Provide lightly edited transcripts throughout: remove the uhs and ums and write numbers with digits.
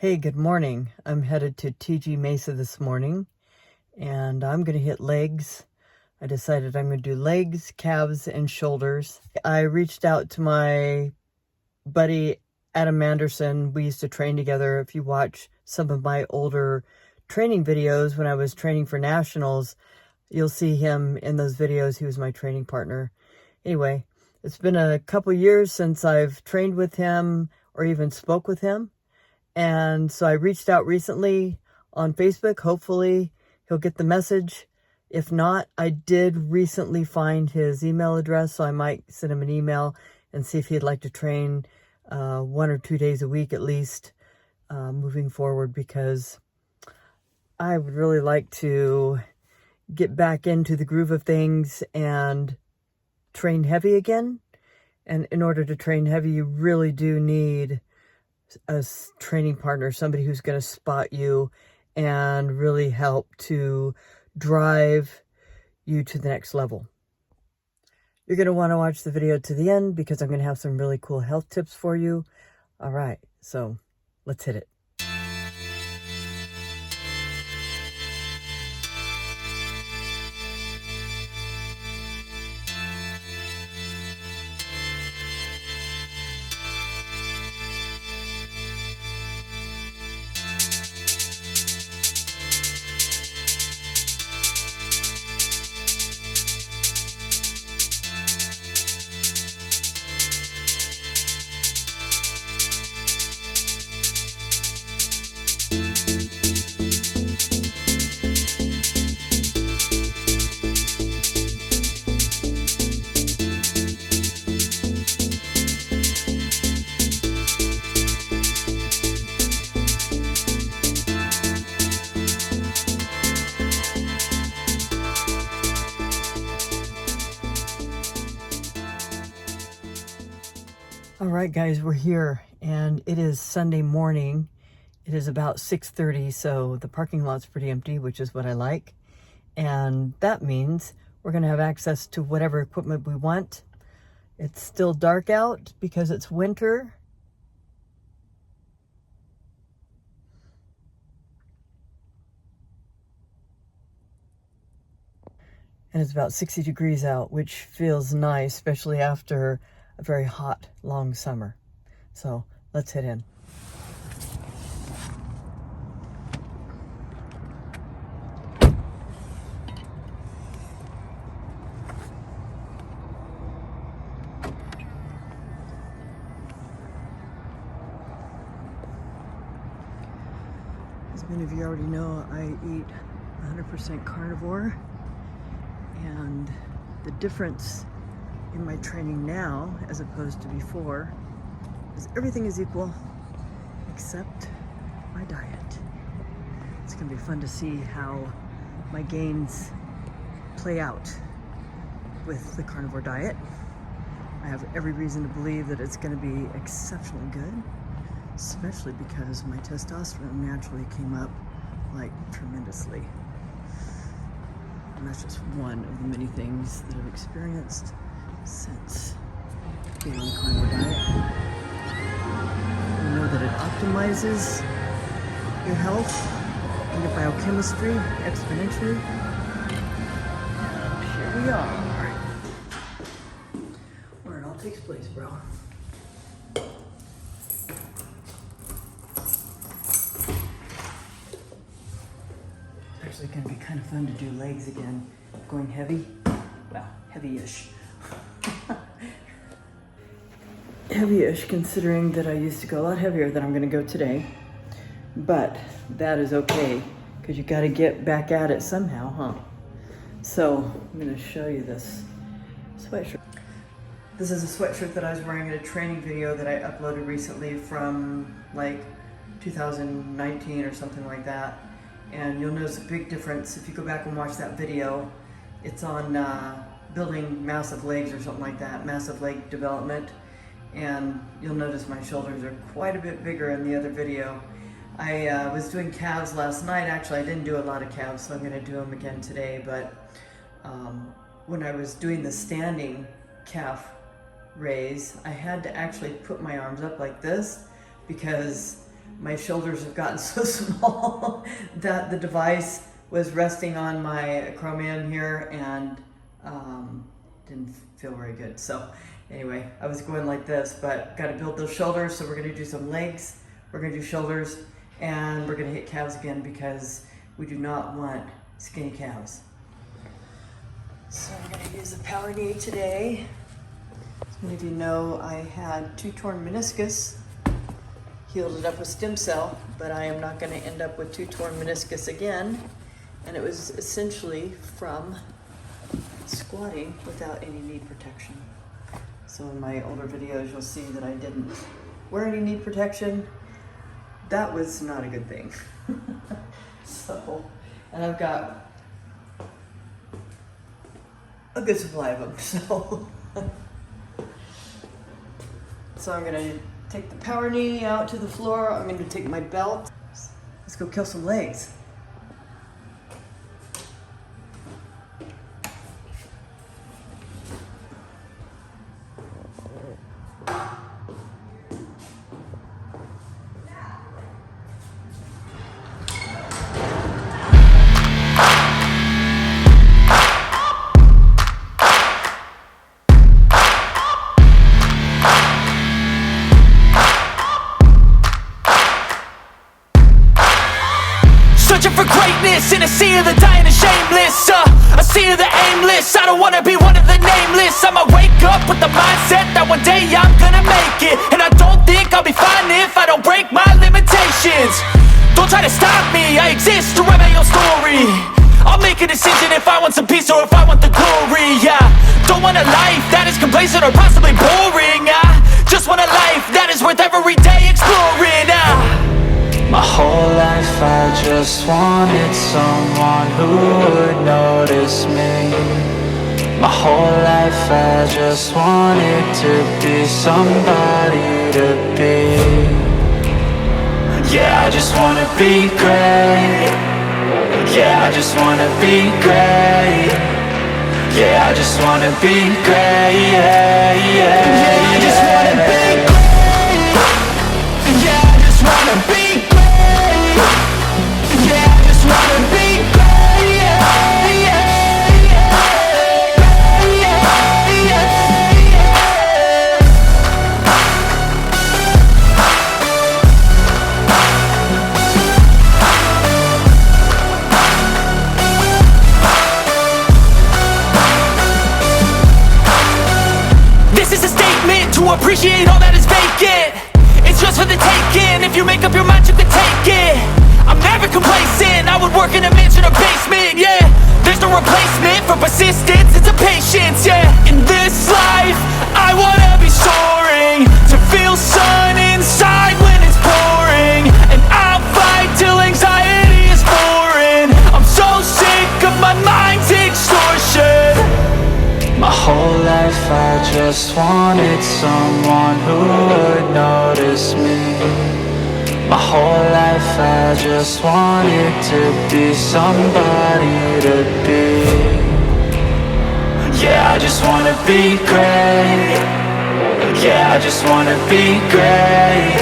Hey, good morning. I'm headed to TG Mesa this morning, and I'm going to hit legs. I decided I'm going to do legs, calves, and shoulders. I reached out to my buddy Adam Anderson. We used to train together. If you watch some of my older training videos when I was training for nationals, you'll see him in those videos. He was my training partner. Anyway, it's been a couple years since I've trained with him or even spoke with him. And so I reached out recently on Facebook. Hopefully he'll get the message. If not, I did recently find his email address, so I might send him an email and see if he'd like to train 1 or 2 days a week at least moving forward, because I would really like to get back into the groove of things and train heavy again. And in order to train heavy, you really do need a training partner, somebody who's going to spot you and really help to drive you to the next level. You're going to want to watch the video to the end because I'm going to have some really cool health tips for you. All right, so let's hit it. All right, guys, we're here, and it is Sunday morning. It is about 6:30, so the parking lot's pretty empty, which is what I like. And that means we're going to have access to whatever equipment we want. It's still dark out because it's winter. And it's about 60 degrees out, which feels nice, especially after a very hot, long summer. So let's head in. As many of you already know, I eat 100% carnivore, and the difference in my training now as opposed to before is everything is equal except my diet. It's gonna be fun to see how my gains play out with the carnivore diet. I have every reason to believe that it's gonna be exceptionally good, especially because my testosterone naturally came up like tremendously. And that's just one of the many things that I've experienced since being on the carnivore diet. We know that it optimizes your health and your biochemistry exponentially. And here we are, where it all takes place, bro. It's actually going to be kind of fun to do legs again, going heavy. Well, heavy-ish. Heavy-ish, considering that I used to go a lot heavier than I'm going to go today. But that is okay, because you got to get back at it somehow, huh? So I'm going to show you this sweatshirt. This is a sweatshirt that I was wearing in a training video that I uploaded recently from like 2019 or something like that. And you'll notice a big difference if you go back and watch that video. It's on building massive legs or something like that, massive leg development. And you'll notice my shoulders are quite a bit bigger in the other video. I was doing calves last night. Actually, I didn't do a lot of calves, so I'm going to do them again today. But when I was doing the standing calf raise, I had to actually put my arms up like this because my shoulders have gotten so small that the device was resting on my acromion here and didn't feel very good. So anyway, I was going like this, but got to build those shoulders. So we're going to do some legs, we're going to do shoulders, and we're going to hit calves again because we do not want skinny calves. So I'm going to use the power knee today. As many of you know, I had 2 torn meniscus, healed it up with stem cell, but I am not going to end up with 2 torn meniscus again. And it was essentially from squatting without any knee protection. So in my older videos, you'll see that I didn't wear any knee protection. That was not a good thing. So, and I've got a good supply of them, so I'm gonna take the power knee out to the floor. I'm gonna take my belt. Let's go kill some legs. Searching for greatness in a sea of the dying and shameless, a sea of the aimless. I don't wanna be one of the nameless. I'ma wake up with the mindset that one day I'm gonna make it. And I don't think I'll be fine if I don't break my limitations. Don't try to stop me, I exist to write my own story. I'll make a decision if I want some peace or if I want the glory. Yeah, don't want a life that is complacent or possibly boring. I just want a life that is worth every day exploring. My whole life I just wanted someone who would notice me. My whole life I just wanted to be somebody to be. Yeah, I just wanna be great. Yeah, I just wanna be great. Yeah, I just wanna be great. Yeah, I just wanna be great. Yeah, I just wanna be great. Appreciate all that is vacant. It's just for the taking. If you make up your mind, you can take it. I'm never complacent. I would work in a mansion or basement. Yeah, there's no replacement for persistence. It's a patience. Yeah, in this life, I wanna be soaring, to feel sun inside when it's pouring. And I'll fight till anxiety is foreign. I'm so sick of my mind's extortion. My whole life I just wanted someone who would notice me. My whole life I just wanted to be somebody to be. Yeah, I just wanna be great. Yeah, I just wanna be great.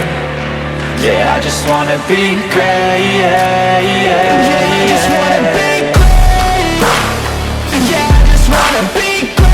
Yeah, I just wanna be great. Yeah, I just wanna be great. Yeah, I just wanna be great.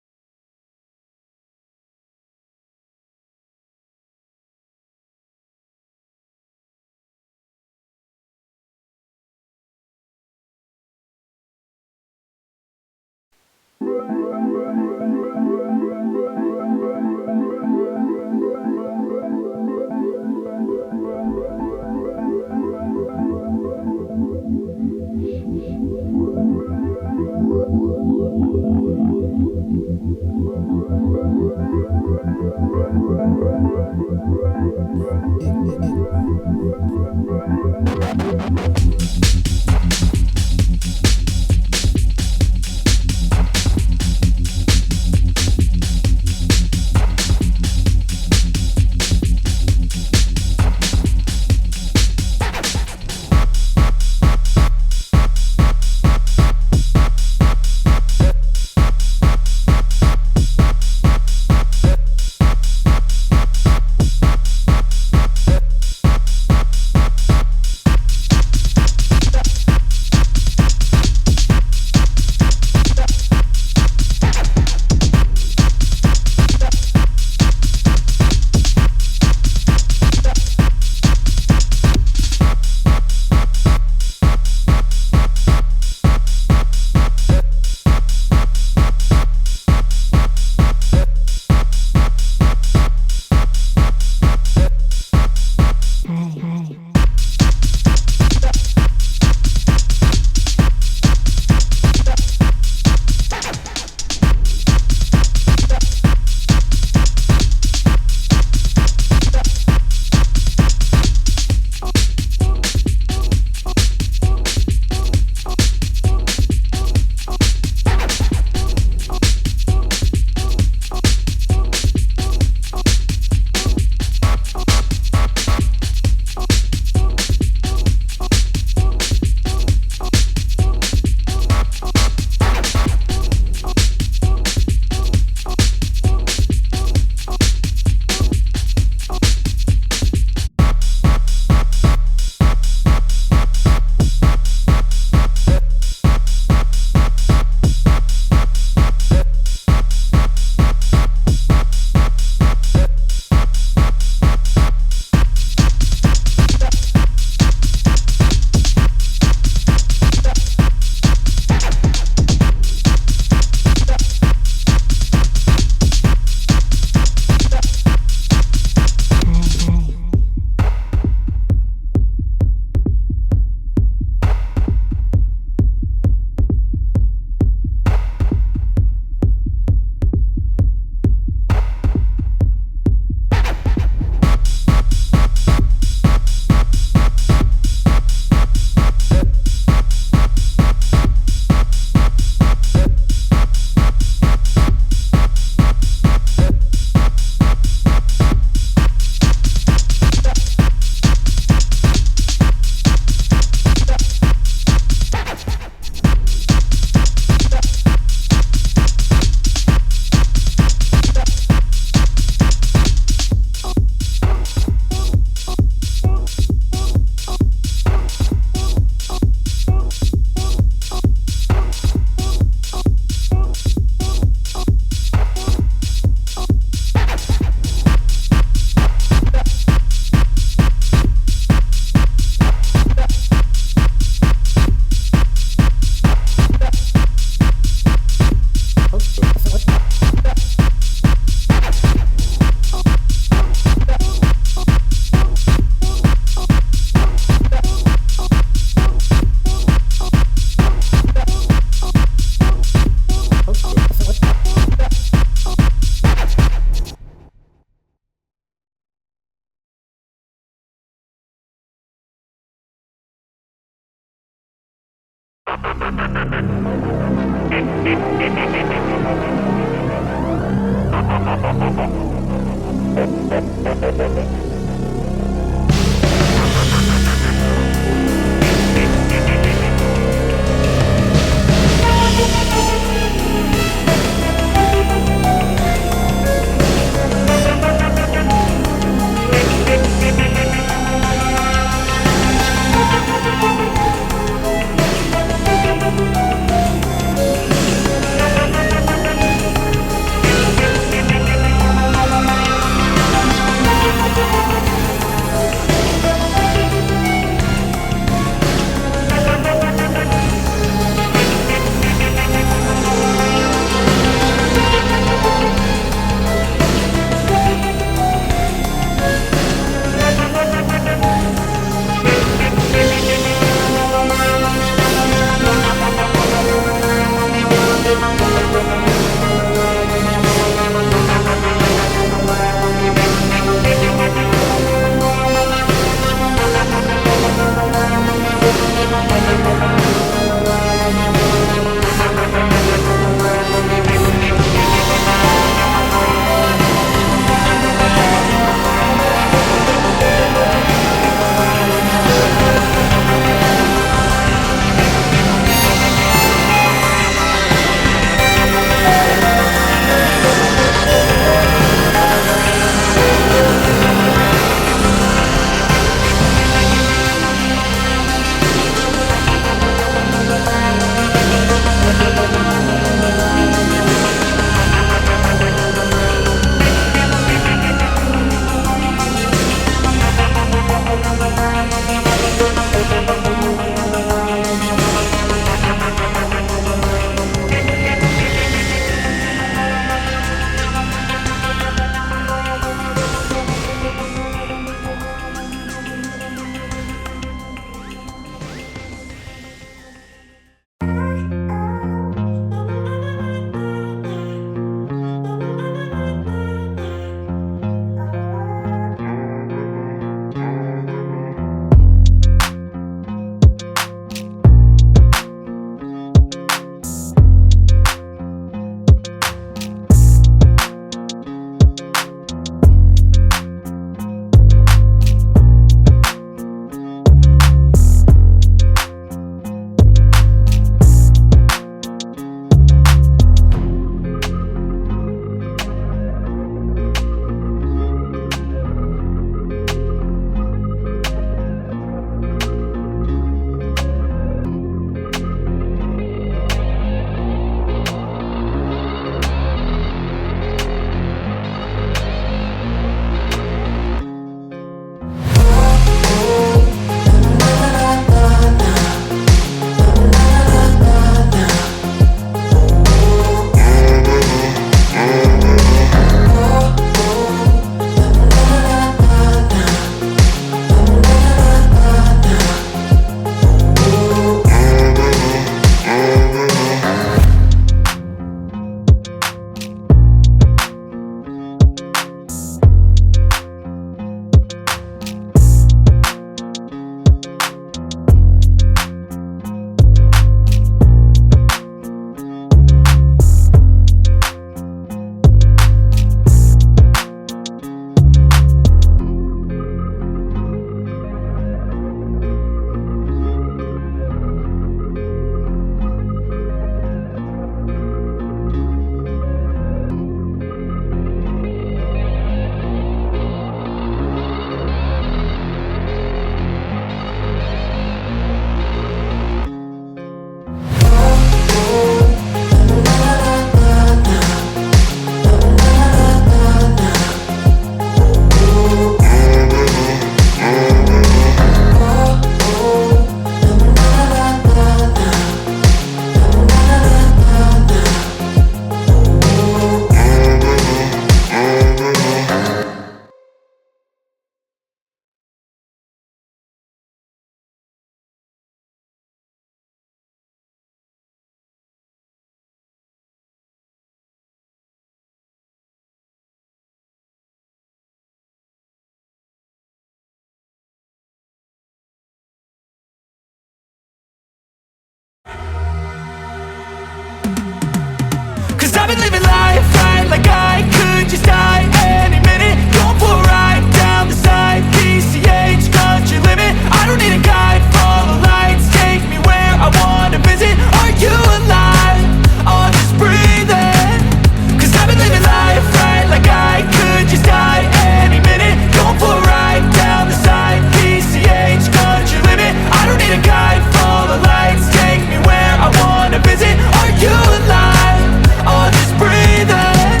Cause I've been living life right like I could just die any minute. Going for a ride down the side, PCH, country limit. I don't need a guide, follow lights, take me where I wanna visit. Are you alive? Or just breathing? Cause I've been living life right like I could just die any minute. Going for a ride down the side, PCH, country limit. I don't need a guide, follow lights, take me where I wanna visit. Are you alive? Or just breathing?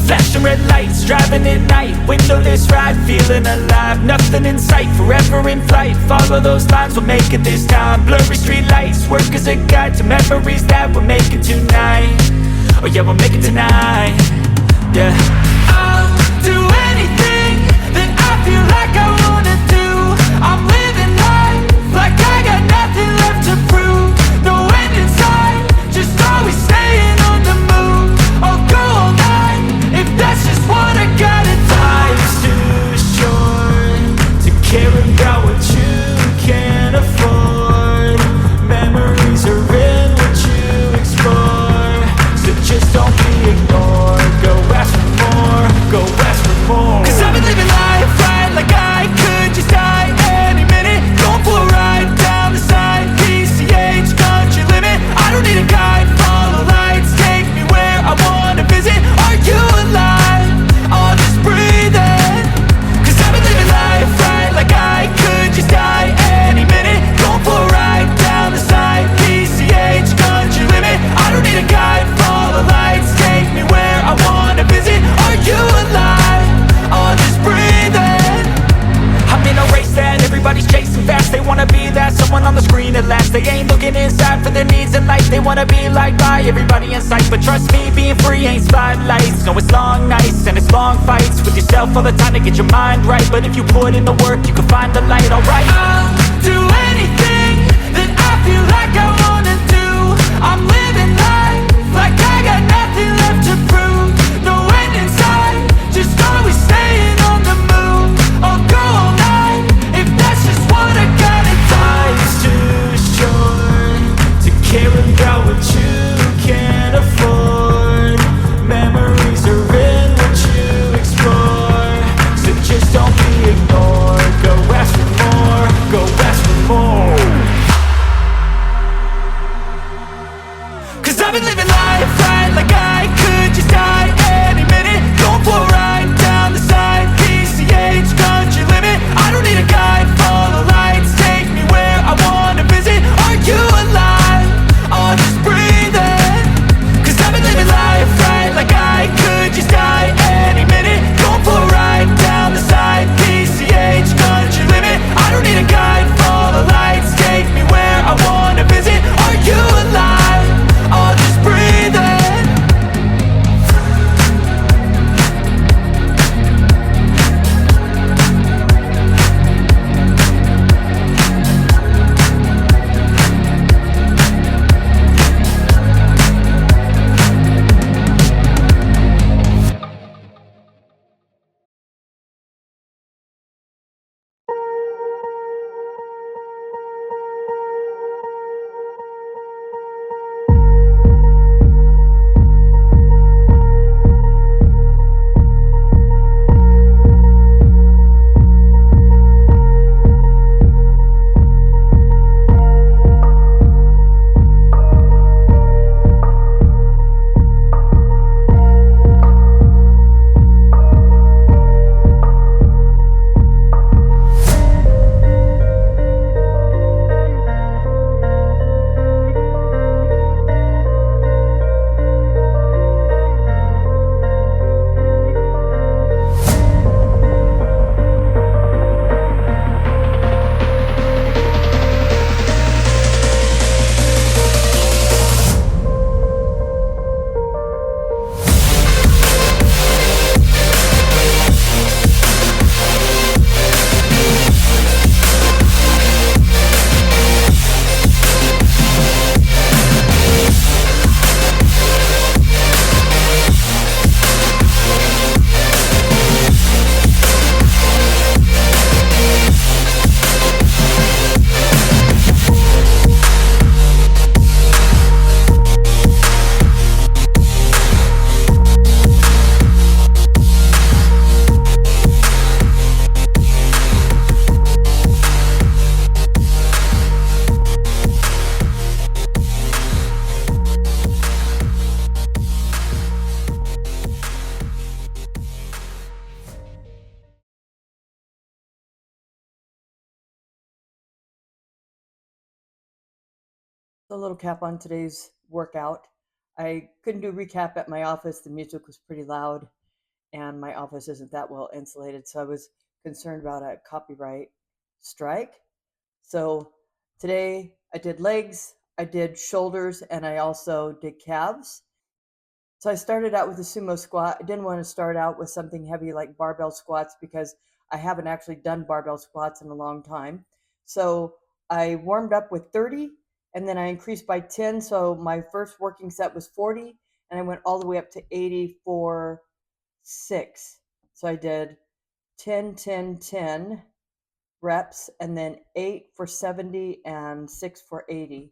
Flashing red lights, driving at night, windowless ride, feeling alive. Nothing in sight, forever in flight. Follow those lines, we'll make it this time. Blurry street lights, work as a guide to memories that we're making tonight. Oh yeah, we'll make it tonight. Yeah. I'll do anything that I feel like I wanna do. I'm living life like I got nothing left to prove. No end in sight, just always staying on the move. I'll go all night if that's just what I gotta do. Life's too short to care about what you can't afford. Memories are in what you explore, so just don't be ignored. Go ask for more, go ask for more. Cause I've been living life right like I could just die any minute. Going for a ride down the side, PCH, country limit. I don't need a guide, follow lights, take me where I wanna visit. Are you alive? Or just breathing? Cause I've been living life right like I could just die any minute. Going for a ride down the side, PCH, country limit. I don't need a guide, follow lights, take me where I wanna visit. Are you alive? Or just breathing? I'm in a race that everybody's chasing fast. They wanna be that someone on the screen at last. They ain't looking inside for their needs in life. They wanna be liked by everybody in sight. But trust me, being free ain't spotlights. No, it's long nights and it's long fights with yourself all the time to get your mind right. But if you put in the work, you can find the light, alright. I'll do anything that I feel like I wanna do. I'm living life like I got nothing left to prove. No end in sight, just always staying on the move. I'll go all night if that's just what I gotta do. Life's too short to care about what you can't afford. Memories are in what you explore, so just don't be ignored. Go ask for more, go A little cap on today's workout. I couldn't do a recap at my office. The music was pretty loud, and my office isn't that well insulated, so I was concerned about a copyright strike. So today I did legs, I did shoulders, and I also did calves. So I started out with a sumo squat. I didn't want to start out with something heavy like barbell squats because I haven't actually done barbell squats in a long time. So I warmed up with 30 and then I increased by 10. So my first working set was 40 and I went all the way up to 80 for 6. So I did 10, 10, 10 reps and then 8 for 70 and 6 for 80.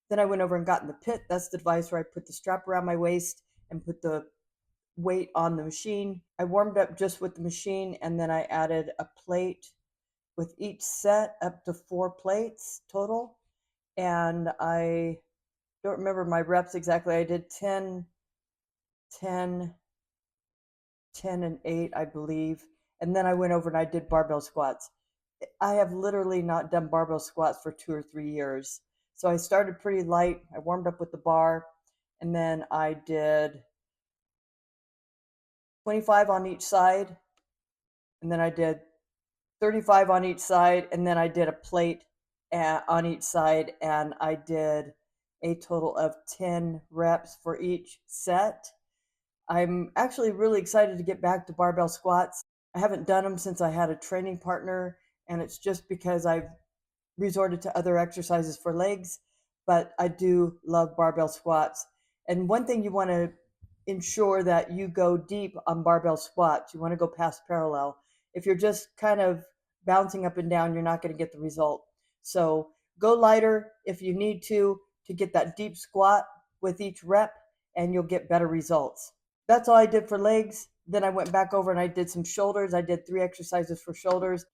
Then I went over and got in the pit. That's the device where I put the strap around my waist and put the weight on the machine. I warmed up just with the machine and then I added a plate with each set, up to 4 plates total. And I don't remember my reps exactly. I did 10, 10, 10, and 8, I believe. And then I went over and I did barbell squats. I have literally not done barbell squats for 2 or 3 years. So I started pretty light. I warmed up with the bar and then I did 25 on each side, and then I did 35 on each side, and then I did a plate on each side, and I did a total of 10 reps for each set. I'm actually really excited to get back to barbell squats. I haven't done them since I had a training partner, and it's just because I've resorted to other exercises for legs, but I do love barbell squats. And one thing you want to ensure that you go deep on barbell squats. You want to go past parallel. If you're just kind of bouncing up and down, you're not going to get the result. So go lighter if you need to get that deep squat with each rep, and you'll get better results. That's all I did for legs. Then I went back over and I did some shoulders. I did 3 exercises for shoulders.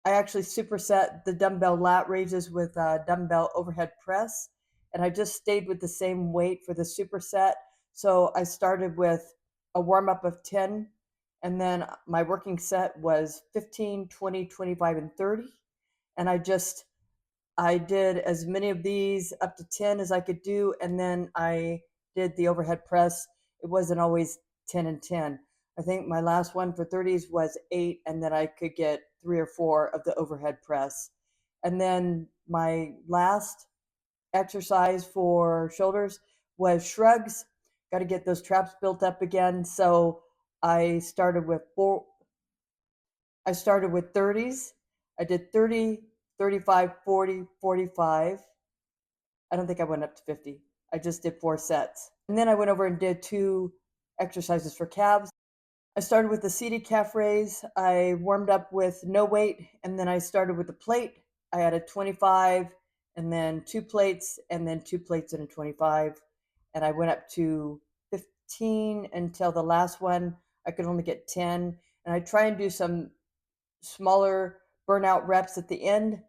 I actually superset the dumbbell lat raises with a dumbbell overhead press, and I just stayed with the same weight for the superset. So I started with a warm up of 10, and then my working set was 15, 20, 25, and 30. And I did as many of these up to 10 as I could do, and then I did the overhead press. It wasn't always 10 and 10. I think my last one for 30s was 8, and then I could get 3 or 4 of the overhead press. And then my last exercise for shoulders was shrugs. Got to get those traps built up again. So I started with 30s. I did 30, 35, 40, 45. I don't think I went up to 50. I just did 4 sets. And then I went over and did 2 exercises for calves. I started with the seated calf raise. I warmed up with no weight, and then I started with the plate. I added 25, and then 2 plates, and then 2 plates and a 25. And I went up to 15 until the last one. I could only get 10. And I try and do some smaller burnout reps at the end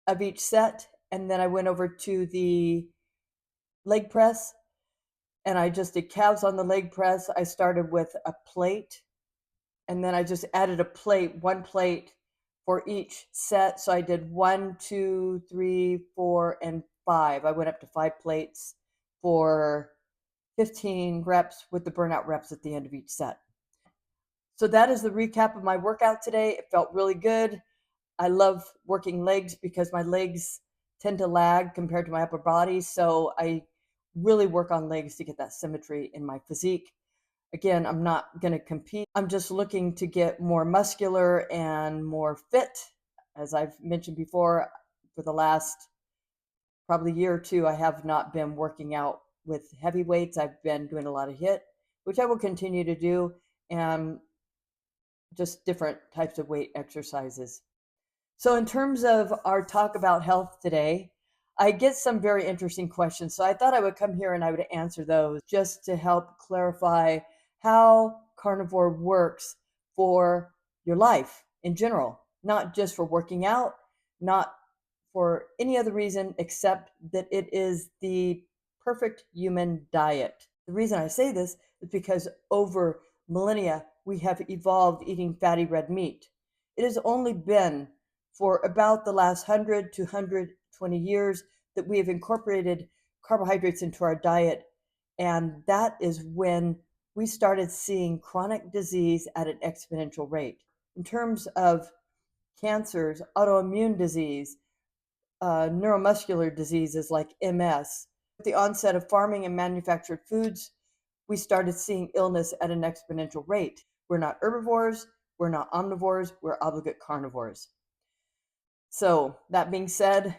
of each set. And then I went over to the leg press and I just did calves on the leg press. I started with a plate and then I just added one plate for each set. So I did 1, 2, 3, 4, and 5. I went up to 5 plates for 15 reps with the burnout reps at the end of each set. So that is the recap of my workout today. It felt really good. I love working legs because my legs tend to lag compared to my upper body. So I really work on legs to get that symmetry in my physique. Again, I'm not going to compete. I'm just looking to get more muscular and more fit. As I've mentioned before, for the last probably year or two, I have not been working out with heavy weights. I've been doing a lot of HIIT, which I will continue to do, and just different types of weight exercises. So, in terms of our talk about health today, I get some very interesting questions. So, I thought I would come here and I would answer those just to help clarify how carnivore works for your life in general, not just for working out, not for any other reason except that it is the perfect human diet. The reason I say this is because over millennia, we have evolved eating fatty red meat. It has only been for about the last 100 to 120 years that we have incorporated carbohydrates into our diet. And that is when we started seeing chronic disease at an exponential rate. In terms of cancers, autoimmune disease, neuromuscular diseases like MS. With the onset of farming and manufactured foods, we started seeing illness at an exponential rate. We're not herbivores, we're not omnivores, we're obligate carnivores. So, that being said,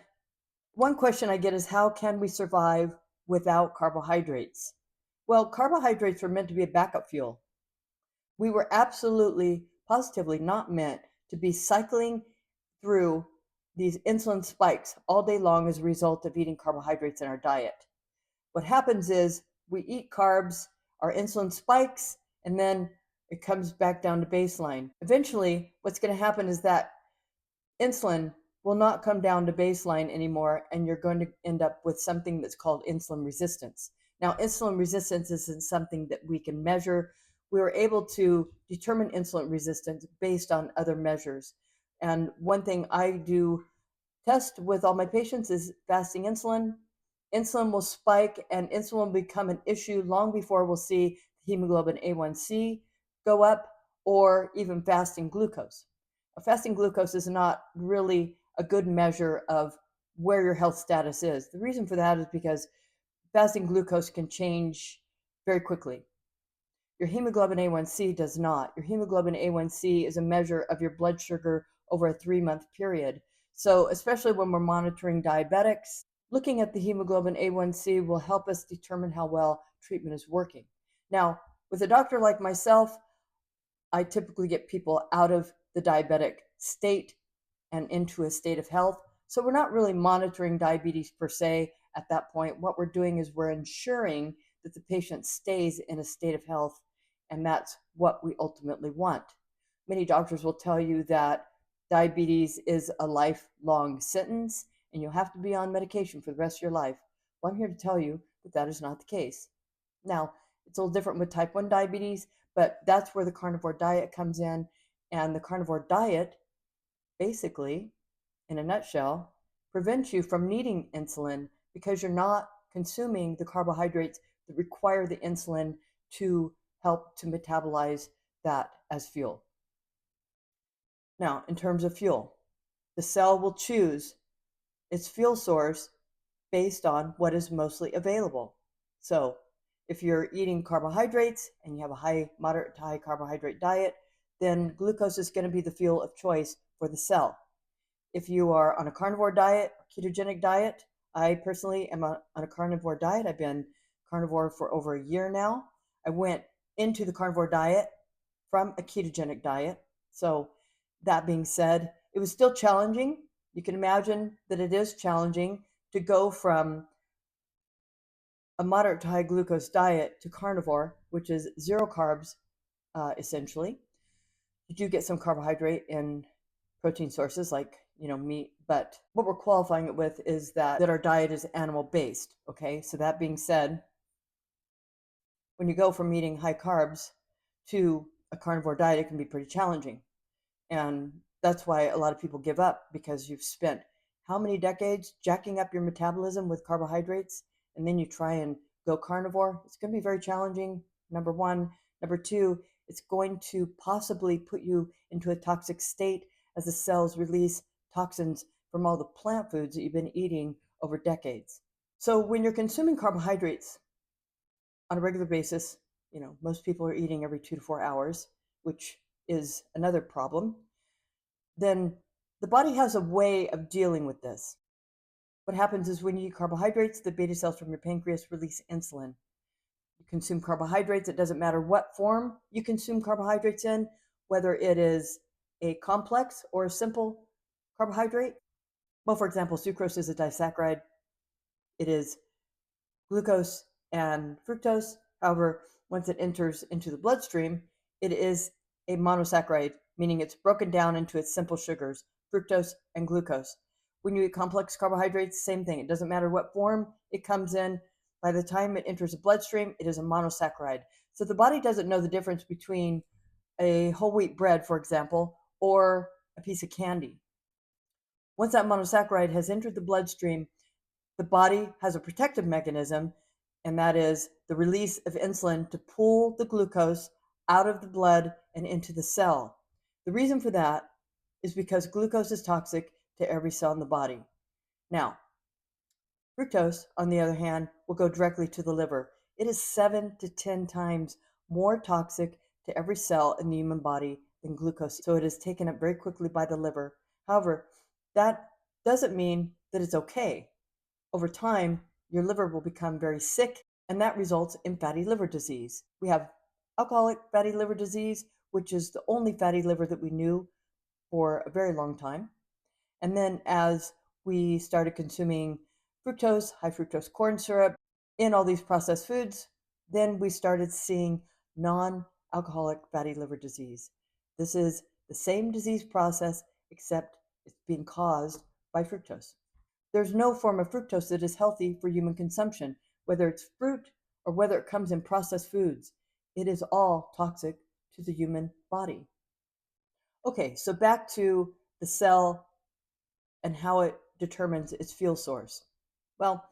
one question I get is how can we survive without carbohydrates? Well, carbohydrates were meant to be a backup fuel. We were absolutely, positively not meant to be cycling through these insulin spikes all day long as a result of eating carbohydrates in our diet. What happens is we eat carbs, our insulin spikes, and then it comes back down to baseline. Eventually, what's going to happen is that insulin will not come down to baseline anymore, and you're going to end up with something that's called insulin resistance. Now, insulin resistance isn't something that we can measure. We were able to determine insulin resistance based on other measures. And one thing I do test with all my patients is fasting insulin. Insulin will spike and insulin will become an issue long before we'll see hemoglobin A1C go up or even fasting glucose. Fasting glucose is not really a good measure of where your health status is. The reason for that is because fasting glucose can change very quickly. Your hemoglobin A1C does not. Your hemoglobin A1C is a measure of your blood sugar over a 3-month period. So, especially when we're monitoring diabetics, looking at the hemoglobin A1C will help us determine how well treatment is working. Now, with a doctor like myself, I typically get people out of the diabetic state and into a state of health. So we're not really monitoring diabetes per se at that point. What we're doing is we're ensuring that the patient stays in a state of health, and that's what we ultimately want. Many doctors will tell you that diabetes is a lifelong sentence and you'll have to be on medication for the rest of your life. Well, I'm here to tell you that that is not the case. Now, it's a little different with type 1 diabetes, but that's where the carnivore diet comes in. And the carnivore diet, basically, in a nutshell, prevents you from needing insulin because you're not consuming the carbohydrates that require the insulin to help to metabolize that as fuel. Now, in terms of fuel, the cell will choose its fuel source based on what is mostly available. So, if you're eating carbohydrates and you have a high, moderate to high carbohydrate diet, then glucose is going to be the fuel of choice for the cell. If you are on a carnivore diet, ketogenic diet, I personally am on a carnivore diet. I've been carnivore for over a year now. I went into the carnivore diet from a ketogenic diet. So, that being said, it was still challenging. You can imagine that it is challenging to go from a moderate to high glucose diet to carnivore, which is zero carbs, essentially. You do get some carbohydrate in protein sources like meat, but what we're qualifying it with is that our diet is animal based. Okay, so that being said, when you go from eating high carbs to a carnivore diet, it can be pretty challenging. And that's why a lot of people give up, because you've spent how many decades jacking up your metabolism with carbohydrates, and then you try and go carnivore. It's going to be very challenging, number one. Number two, it's going to possibly put you into a toxic state as the cells release toxins from all the plant foods that you've been eating over decades. So when you're consuming carbohydrates on a regular basis, most people are eating every 2 to 4 hours, which is another problem, then the body has a way of dealing with this. What happens is when you eat carbohydrates, the beta cells from your pancreas release insulin. You consume carbohydrates, it doesn't matter what form you consume carbohydrates in, whether it is a complex or a simple carbohydrate. Well, for example, sucrose is a disaccharide. It is glucose and fructose. However, once it enters into the bloodstream, it is a monosaccharide, meaning it's broken down into its simple sugars, fructose and glucose. When you eat complex carbohydrates, same thing. It doesn't matter what form it comes in. By the time it enters the bloodstream, it is a monosaccharide. So the body doesn't know the difference between a whole wheat bread, for example, or a piece of candy. Once that monosaccharide has entered the bloodstream, The body has a protective mechanism, and that is the release of insulin to pull the glucose out of the blood and into the cell. The reason for that is because glucose is toxic to every cell in the body. Now, fructose, on the other hand, will go directly to the liver. It is 7 to 10 times more toxic to every cell in the human body than glucose, so it is taken up very quickly by the liver. However, that doesn't mean that it's okay. Over time, your liver will become very sick, and that results in fatty liver disease. We have alcoholic fatty liver disease, which is the only fatty liver that we knew for a very long time. And then as we started consuming fructose, high fructose corn syrup in all these processed foods, then we started seeing non alcoholic fatty liver disease. This is the same disease process, except it's being caused by fructose. There's no form of fructose that is healthy for human consumption, whether it's fruit or whether it comes in processed foods. It is all toxic to the human body. Okay, so back to the cell and how it determines its fuel source. Well,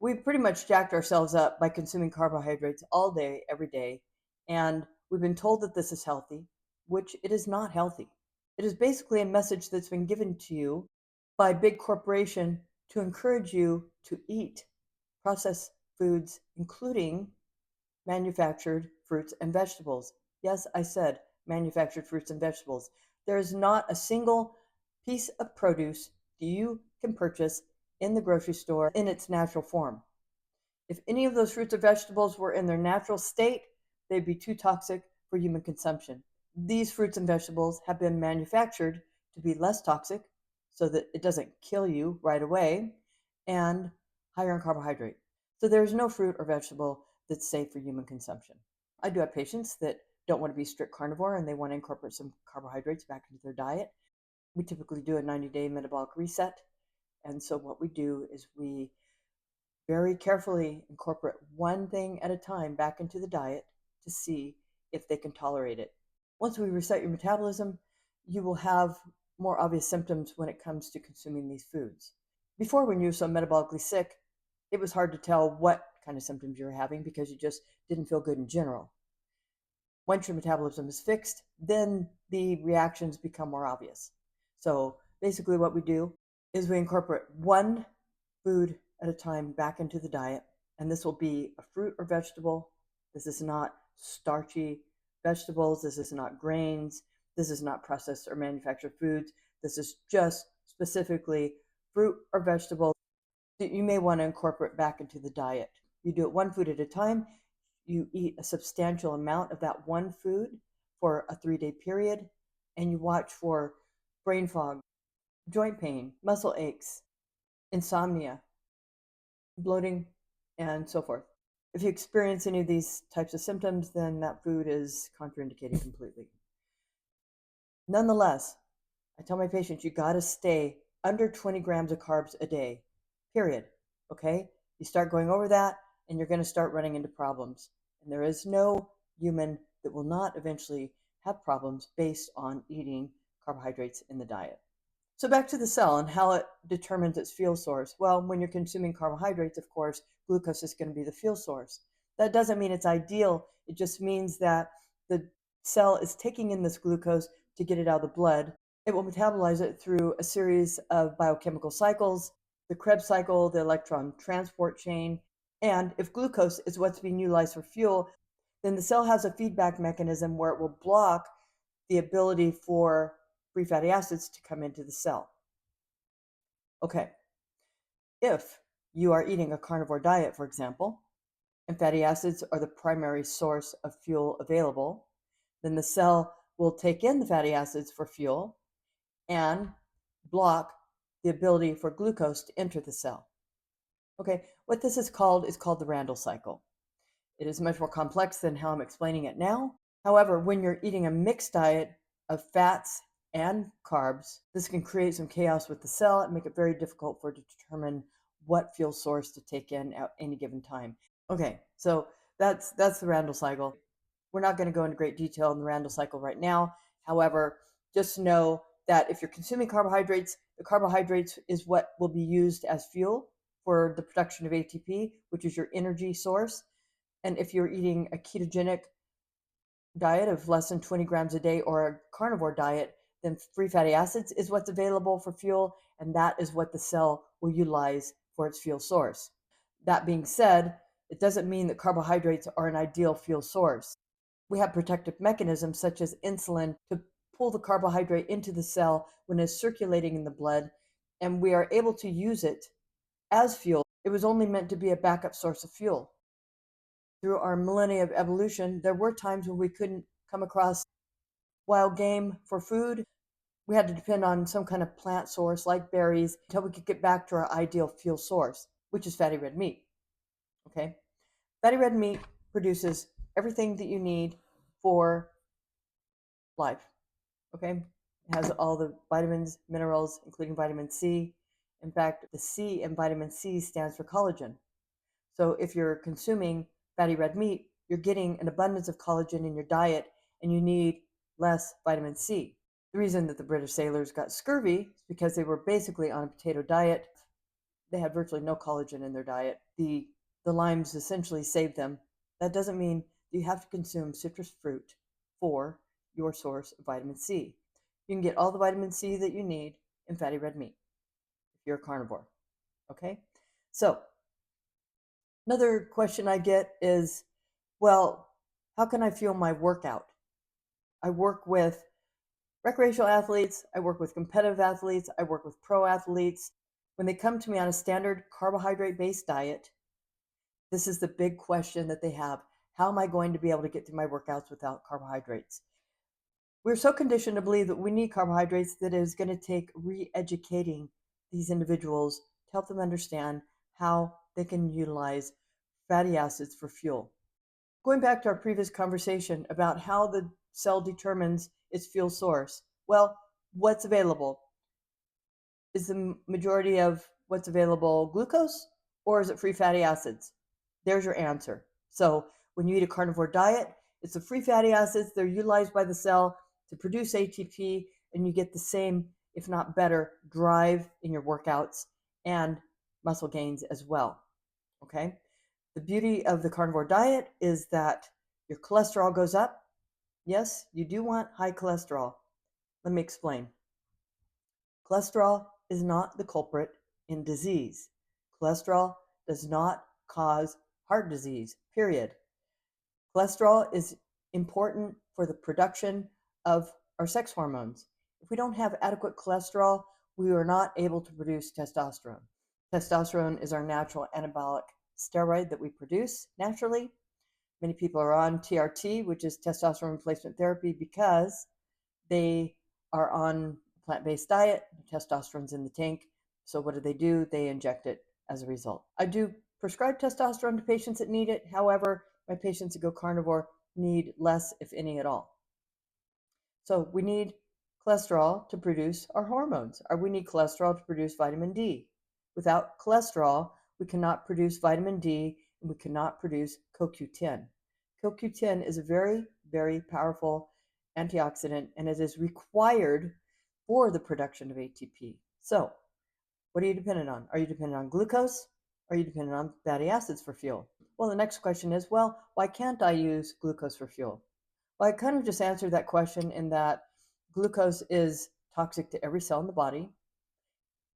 we've pretty much jacked ourselves up by consuming carbohydrates all day, every day, and we've been told that this is healthy, which it is not healthy. It is basically a message that's been given to you by big corporation to encourage you to eat processed foods, including manufactured fruits and vegetables. Yes, I said manufactured fruits and vegetables. There is not a single piece of produce that you can purchase in the grocery store in its natural form. If any of those fruits or vegetables were in their natural state, they'd be too toxic for human consumption. These fruits and vegetables have been manufactured to be less toxic so that it doesn't kill you right away and higher in carbohydrate. So there's no fruit or vegetable that's safe for human consumption. I do have patients that don't want to be strict carnivore and they want to incorporate some carbohydrates back into their diet. We typically do a 90-day metabolic reset. And so what we do is we very carefully incorporate one thing at a time back into the diet to see if they can tolerate it. Once we reset your metabolism, you will have more obvious symptoms when it comes to consuming these foods. Before, when you were so metabolically sick, it was hard to tell what kind of symptoms you were having because you just didn't feel good in general. Once your metabolism is fixed, then the reactions become more obvious. So basically, what we do is we incorporate one food at a time back into the diet, and this will be a fruit or vegetable. This is not starchy vegetables. This is not grains. This is not processed or manufactured foods. This is just specifically fruit or vegetable that you may want to incorporate back into the diet. You do it one food at a time. You eat a substantial amount of that one food for a 3-day period, and you watch for brain fog, joint pain, muscle aches, insomnia, bloating, and so forth. If you experience any of these types of symptoms, then that food is contraindicated completely. Nonetheless, I tell my patients you got to stay under 20 grams of carbs a day, period. Okay? You start going over that, and you're going to start running into problems. And there is no human that will not eventually have problems based on eating carbohydrates in the diet. So back to the cell and how it determines its fuel source. Well, when you're consuming carbohydrates, of course, glucose is going to be the fuel source. That doesn't mean it's ideal. It just means that the cell is taking in this glucose to get it out of the blood. It will metabolize it through a series of biochemical cycles, the Krebs cycle, the electron transport chain. And if glucose is what's being utilized for fuel, then the cell has a feedback mechanism where it will block the ability for free fatty acids to come into the cell. Okay, if you are eating a carnivore diet, for example, and fatty acids are the primary source of fuel available, then the cell will take in the fatty acids for fuel and block the ability for glucose to enter the cell. Okay, what this is called the Randle cycle. It is much more complex than how I'm explaining it now. However, when you're eating a mixed diet of fats and carbs, this can create some chaos with the cell and make it very difficult for it to determine what fuel source to take in at any given time. Okay, so that's the Randle cycle. We're not going to go into great detail in the Randle cycle right now. However, just know that if you're consuming carbohydrates, the carbohydrates is what will be used as fuel. for the production of ATP, which is your energy source. And if you're eating a ketogenic diet of less than 20 grams a day or a carnivore diet, then free fatty acids is what's available for fuel, and that is what the cell will utilize for its fuel source. That being said, it doesn't mean that carbohydrates are an ideal fuel source. We have protective mechanisms such as insulin to pull the carbohydrate into the cell when it's circulating in the blood, and we are able to use it as fuel. It was only meant to be a backup source of fuel. Through our millennia of evolution, there were times when we couldn't come across wild game for food. We had to depend on some kind of plant source like berries until we could get back to our ideal fuel source, which is fatty red meat. Okay? Fatty red meat produces everything that you need for life. Okay? It has all the vitamins, minerals, including vitamin C. In fact, the C in vitamin C stands for collagen. So if you're consuming fatty red meat, you're getting an abundance of collagen in your diet and you need less vitamin C. The reason that the British sailors got scurvy is because they were basically on a potato diet. They had virtually no collagen in their diet. The limes essentially saved them. That doesn't mean you have to consume citrus fruit for your source of vitamin C. You can get all the vitamin C that you need in fatty red meat if you're a carnivore. Okay? So, another question I get is, well, how can I fuel my workout? I work with recreational athletes, I work with competitive athletes, I work with pro athletes. When they come to me on a standard carbohydrate-based diet, this is the big question that they have. How am I going to be able to get through my workouts without carbohydrates? We're so conditioned to believe that we need carbohydrates that it is going to take re-educating these individuals to help them understand how they can utilize fatty acids for fuel. Going back to our previous conversation about how the cell determines its fuel source, well, what's available? Is the majority of what's available glucose, or is it free fatty acids? There's your answer. So when you eat a carnivore diet, it's the free fatty acids. They're utilized by the cell to produce ATP, and you get the same, if not better, drive in your workouts and muscle gains as well. Okay? The beauty of the carnivore diet is that your cholesterol goes up. Yes, you do want high cholesterol. Let me explain. Cholesterol is not the culprit in disease. Cholesterol does not cause heart disease, period. Cholesterol is important for the production of our sex hormones. If we don't have adequate cholesterol, we are not able to produce testosterone. Testosterone is our natural anabolic steroid that we produce naturally. Many people are on TRT, which is testosterone replacement therapy, because they are on a plant-based diet. Testosterone's in the tank. So what do? They inject it as a result. I do prescribe testosterone to patients that need it. However, my patients that go carnivore need less, if any at all. So we need cholesterol to produce our hormones, or we need cholesterol to produce vitamin D. Without cholesterol, we cannot produce vitamin D, and we cannot produce CoQ10. CoQ10 is a very, very powerful antioxidant, and it is required for the production of ATP. So, what are you dependent on? Are you dependent on glucose? Are you dependent on fatty acids for fuel? Well, the next question is, well, why can't I use glucose for fuel? Well, I kind of just answered that question in that glucose is toxic to every cell in the body,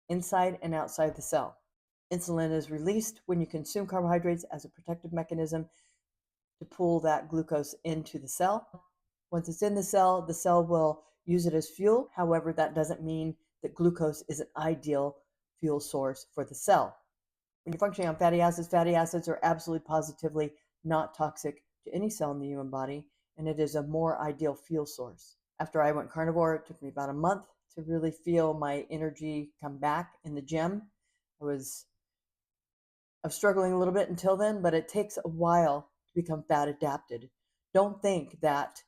inside and outside the cell. Insulin is released when you consume carbohydrates as a protective mechanism to pull that glucose into the cell. Once it's in the cell will use it as fuel. However, that doesn't mean that glucose is an ideal fuel source for the cell. When you're functioning on fatty acids are absolutely positively not toxic to any cell in the human body, and it is a more ideal fuel source. After I went carnivore, it took me about a month to really feel my energy come back in the gym. I was struggling a little bit until then, but it takes a while to become fat adapted. Don't think that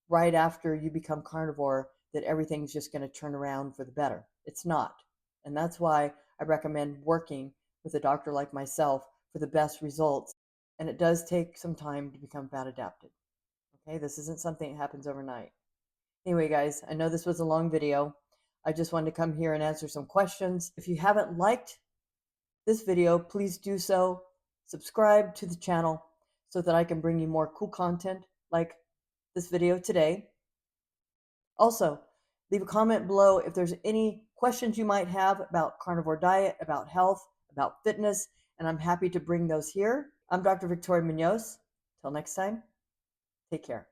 right after you become carnivore that everything's just going to turn around for the better. It's not. And that's why I recommend working with a doctor like myself for the best results. And it does take some time to become fat adapted. Okay, this isn't something that happens overnight. Anyway, guys, I know this was a long video. I just wanted to come here and answer some questions. If you haven't liked this video, please do so. Subscribe to the channel so that I can bring you more cool content like this video today. Also, leave a comment below if there's any questions you might have about carnivore diet, about health, about fitness, and I'm happy to bring those here. I'm Dr. Victoria Munoz. Till next time, take care.